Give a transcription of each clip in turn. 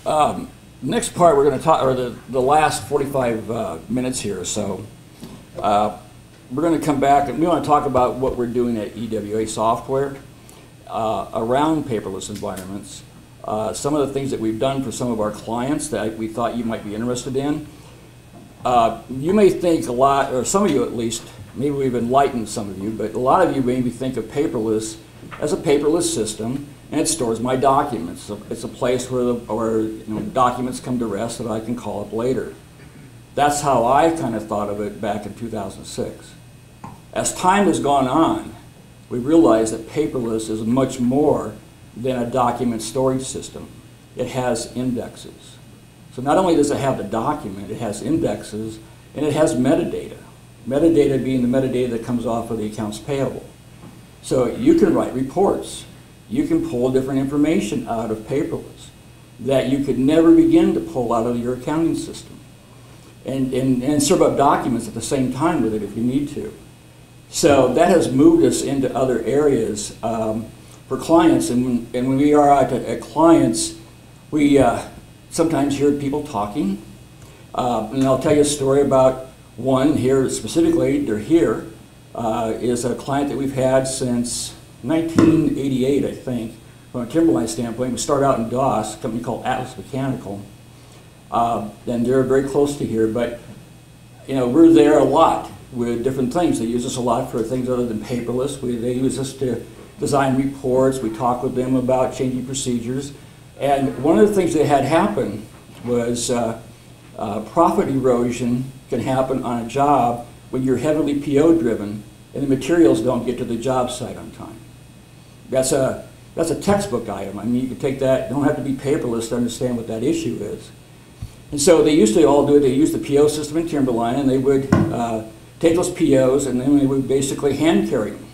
Next part we're going to talk, or the last 45 minutes here or so, we're going to come back and we want to talk about what we're doing at EWA Software around paperless environments. Some of the things that we've done for some of our clients that we thought you might be interested in. You may think a lot, or some of you at least, maybe we've enlightened some of you, but a lot of you maybe think of paperless as a paperless system, and it stores my documents. So it's a place where documents come to rest that I can call up later. That's how I kind of thought of it back in 2006. As time has gone on, we realized that paperless is much more than a document storage system. It has indexes. So not only does it have the document, it has indexes, and it has metadata. Metadata being the metadata that comes off of the accounts payable. So you can write reports. You can pull different information out of paperless that you could never begin to pull out of your accounting system. And serve up documents at the same time with it if you need to. So that has moved us into other areas for clients. And when we are out at clients, we sometimes hear people talking. And I'll tell you a story about one here specifically. They're here. Is a client that we've had since 1988, I think, from a Timberline standpoint. We started out in DOS, a company called Atlas Mechanical. And they're very close to here, but we're there a lot with different things. They use us a lot for things other than paperless. They use us to design reports. We talk with them about changing procedures. And one of the things that had happened was profit erosion can happen on a job when you're heavily PO driven and the materials don't get to the job site on time. That's a textbook item. I mean, you can take that, you don't have to be paperless to understand what that issue is. And so they used to all do it, they used the PO system in Timberline, and they would take those POs and then they would basically hand carry them.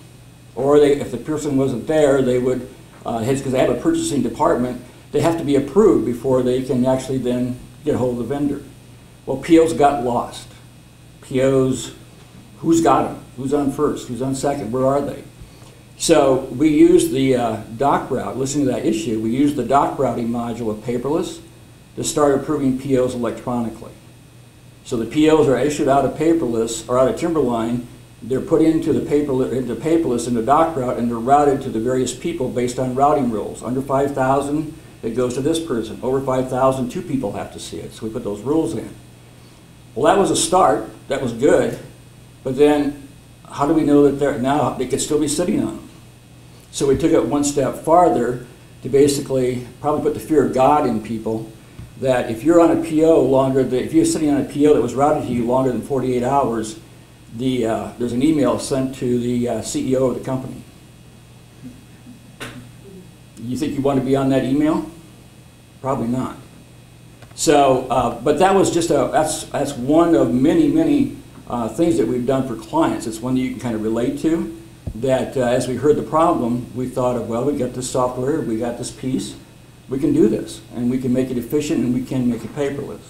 Or if the person wasn't there, they would, because they have a purchasing department, they have to be approved before they can actually then get a hold of the vendor. Well, POs got lost. POs, who's got them? Who's on first? Who's on second? Where are they? So we used the doc route, listening to that issue, we used the doc routing module of paperless to start approving POs electronically. So the POs are issued out of paperless, or out of Timberline, they're put into paperless in the doc route, and they're routed to the various people based on routing rules. Under 5,000, it goes to this person. Over 5,000, 2 people have to see it. So we put those rules in. Well, that was a start. That was good. But then, how do we know that now they could still be sitting on them? So we took it one step farther to basically probably put the fear of God in people, that if you're on a PO if you're sitting on a PO that was routed to you longer than 48 hours, there's an email sent to the CEO of the company. You think you want to be on that email? Probably not. So, but that was just that's one of many things that we've done for clients. It's one that you can kind of relate to. That as we heard the problem, we thought of, well, we got this software, we got this piece, we can do this, and we can make it efficient, and we can make it paperless.